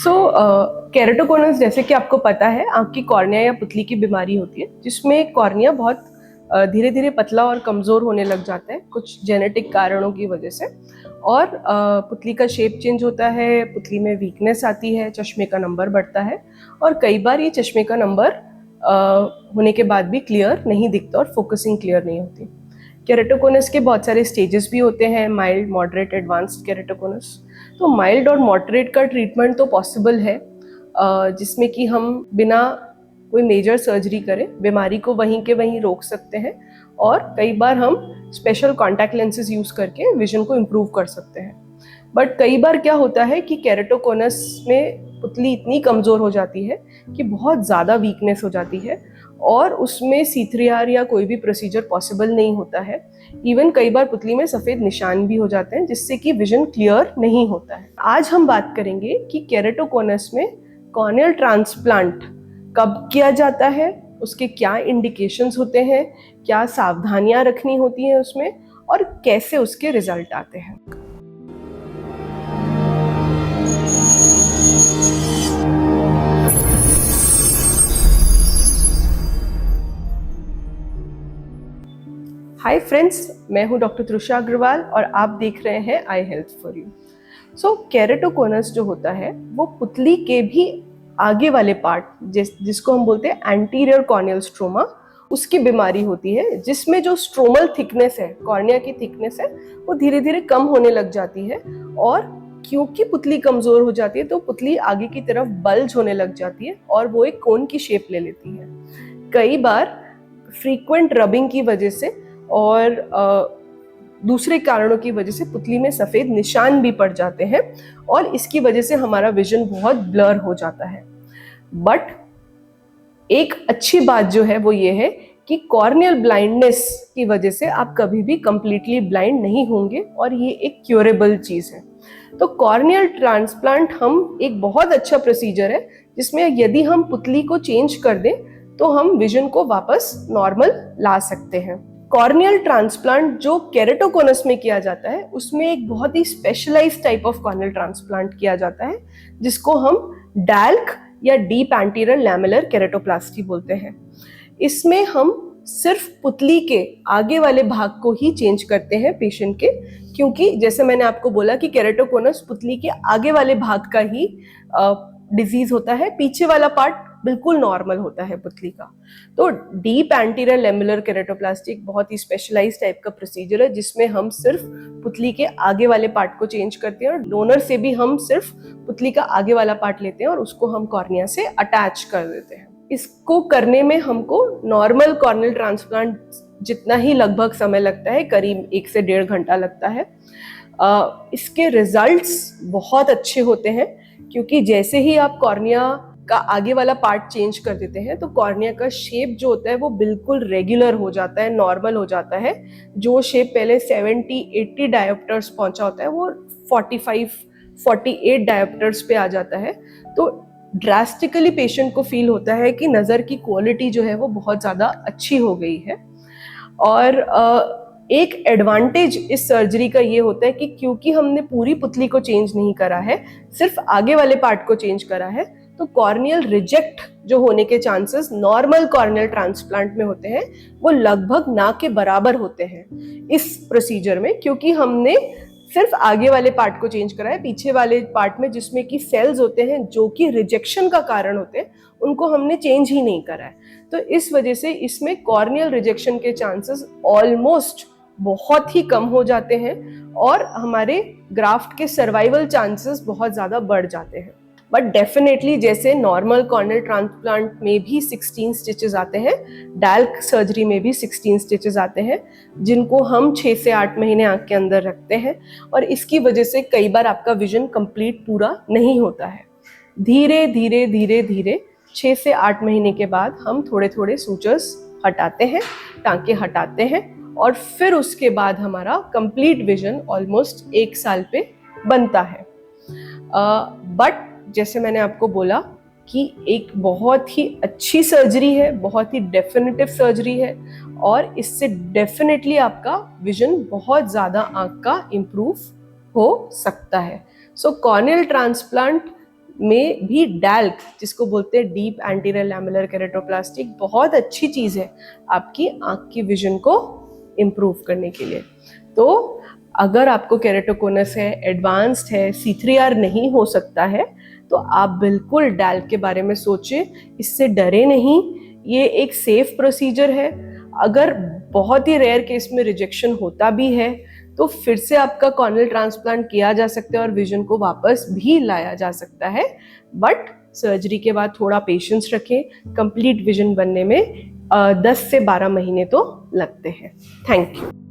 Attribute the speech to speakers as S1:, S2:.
S1: केरेटोकोनस जैसे कि आपको पता है आंख की कॉर्निया या पुतली की बीमारी होती है जिसमें कॉर्निया बहुत धीरे धीरे पतला और कमज़ोर होने लग जाता है कुछ जेनेटिक कारणों की वजह से। और पुतली का शेप चेंज होता है, पुतली में वीकनेस आती है, चश्मे का नंबर बढ़ता है और कई बार ये चश्मे का नंबर होने के बाद भी क्लियर नहीं दिखता और फोकसिंग क्लियर नहीं होती। केरेटोकोनस के बहुत सारे स्टेजेस भी होते हैं, माइल्ड, मॉडरेट, एडवांस्ड केरेटोकोनस। तो माइल्ड और मॉडरेट का ट्रीटमेंट तो पॉसिबल है जिसमें कि हम बिना कोई मेजर सर्जरी करें बीमारी को वहीं के वहीं रोक सकते हैं और कई बार हम स्पेशल कॉन्टैक्ट लेंसेज यूज़ करके विजन को इम्प्रूव कर सकते हैं। बट कई बार क्या होता है कि केरेटोकोनस में पुतली इतनी कमज़ोर हो जाती है कि बहुत ज़्यादा वीकनेस हो जाती है और उसमें C3R या कोई भी प्रोसीजर पॉसिबल नहीं होता है। इवन कई बार पुतली में सफ़ेद निशान भी हो जाते हैं जिससे कि विजन क्लियर नहीं होता है। आज हम बात करेंगे कि केरेटोकोनस में कॉर्नियल ट्रांसप्लांट कब किया जाता है, उसके क्या इंडिकेशंस होते हैं, क्या सावधानियां रखनी होती हैं उसमें और कैसे उसके रिजल्ट आते हैं। हाय फ्रेंड्स, मैं हूं डॉक्टर तृषा अग्रवाल और आप देख रहे हैं आई हेल्थ फॉर यू। केरेटोकोनस जो होता है वो पुतली के भी आगे वाले पार्ट जिसको हम बोलते हैं एंटीरियर कॉर्नियल स्ट्रोमा, उसकी बीमारी होती है जिसमें जो स्ट्रोमल थिकनेस है, कॉर्निया की थिकनेस है, वो धीरे धीरे कम होने लग जाती है और क्योंकि पुतली कमजोर हो जाती है तो पुतली आगे की तरफ बल्ज होने लग जाती है और वो एक कोन की शेप ले लेती है। कई बार फ्रीक्वेंट रबिंग की वजह से और दूसरे कारणों की वजह से पुतली में सफ़ेद निशान भी पड़ जाते हैं और इसकी वजह से हमारा विजन बहुत ब्लर हो जाता है। बट एक अच्छी बात जो है वो ये है कि कॉर्नियल ब्लाइंडनेस की वजह से आप कभी भी कंप्लीटली ब्लाइंड नहीं होंगे और ये एक क्योरेबल चीज़ है। तो कॉर्नियल ट्रांसप्लांट हम एक बहुत अच्छा प्रोसीजर है जिसमें यदि हम पुतली को चेंज कर दें तो हम विजन को वापस नॉर्मल ला सकते हैं। कॉर्नियल ट्रांसप्लांट जो केरेटोकोनस में किया जाता है उसमें एक बहुत ही specialised type of corneal transplant किया जाता है जिसको हम डैल्क या डीप एंटीरियर लैमेलर केरेटोप्लास्टी बोलते हैं। इसमें हम सिर्फ पुतली के आगे वाले भाग को ही चेंज करते हैं पेशेंट के, क्योंकि जैसे मैंने आपको बोला कि केरेटोकोनस पुतली के आगे वाले भाग का ही डिजीज होता है, पीछे वाला पार्ट बिल्कुल नॉर्मल होता है पुतली का। तो डीप एंटीरियर लैमेलर केरेटोप्लास्टी एक बहुत ही स्पेशलाइज्ड टाइप का प्रोसीजर है जिसमें हम सिर्फ पुतली के आगे वाले पार्ट को चेंज करते हैं और डोनर से भी हम सिर्फ पुतली का आगे वाला पार्ट लेते हैं और उसको हम कॉर्निया से अटैच कर देते हैं। इसको करने में हमको नॉर्मल कॉर्नियल ट्रांसप्लांट जितना ही लगभग समय लगता है, करीब 1 से 1.5 घंटा लगता है। इसके रिजल्ट्स बहुत अच्छे होते हैं क्योंकि जैसे ही आप कॉर्निया का आगे वाला पार्ट चेंज कर देते हैं तो कॉर्निया का शेप जो होता है वो बिल्कुल रेगुलर हो जाता है, नॉर्मल हो जाता है। जो शेप पहले 70-80 डायोप्टर्स पहुंचा होता है वो 45-48 डायोप्टर्स पे आ जाता है। तो ड्रास्टिकली पेशेंट को फील होता है कि नज़र की क्वालिटी जो है वो बहुत ज़्यादा अच्छी हो गई है। और एक एडवांटेज इस सर्जरी का ये होता है कि क्योंकि हमने पूरी पुतली को चेंज नहीं करा है, सिर्फ आगे वाले पार्ट को चेंज करा है, तो कॉर्नियल रिजेक्ट जो होने के चांसेस नॉर्मल कॉर्नियल ट्रांसप्लांट में होते हैं वो लगभग ना के बराबर होते हैं इस प्रोसीजर में, क्योंकि हमने सिर्फ आगे वाले पार्ट को चेंज करा है। पीछे वाले पार्ट में जिसमें कि सेल्स होते हैं जो कि रिजेक्शन का कारण होते हैं उनको हमने चेंज ही नहीं करा है। तो इस वजह से इसमें कॉर्नियल रिजेक्शन के चांसेस ऑलमोस्ट बहुत ही कम हो जाते हैं और हमारे ग्राफ्ट के सर्वाइवल चांसेस बहुत ज़्यादा बढ़ जाते हैं। बट डेफिनेटली जैसे नॉर्मल कॉर्नियल ट्रांसप्लांट में भी 16 स्टिचेस आते हैं, डैल्क सर्जरी में भी 16 स्टिचेस आते हैं जिनको हम 6 से 8 महीने आँख के अंदर रखते हैं और इसकी वजह से कई बार आपका विजन कंप्लीट पूरा नहीं होता है। धीरे धीरे धीरे धीरे 6 से 8 महीने के बाद हम थोड़े थोड़े सूचर्स हटाते हैं, टाँके हटाते हैं और फिर उसके बाद हमारा कंप्लीट विजन ऑलमोस्ट 1 साल पे बनता है। बट जैसे मैंने आपको बोला कि एक बहुत ही अच्छी सर्जरी है, बहुत ही डेफिनेटिव सर्जरी है और इससे डेफिनेटली आपका विजन बहुत ज़्यादा आँख का इम्प्रूव हो सकता है। कॉर्नियल ट्रांसप्लांट में भी डैल्क, जिसको बोलते हैं डीप एंटीरियर लैमेलर केरेटोप्लास्टी, बहुत अच्छी चीज़ है आपकी आँख की विजन को इम्प्रूव करने के लिए। तो अगर आपको केरेटोकोनस है, एडवांस्ड है, C3R नहीं हो सकता है, तो आप बिल्कुल डैल्क के बारे में सोचें, इससे डरे नहीं। ये एक सेफ प्रोसीजर है। अगर बहुत ही रेयर केस में रिजेक्शन होता भी है तो फिर से आपका कॉर्नियल ट्रांसप्लांट किया जा सकता है और विजन को वापस भी लाया जा सकता है। बट सर्जरी के बाद थोड़ा पेशेंस रखें, कंप्लीट विजन बनने में 10 से 12 महीने तो लगते हैं। Thank you.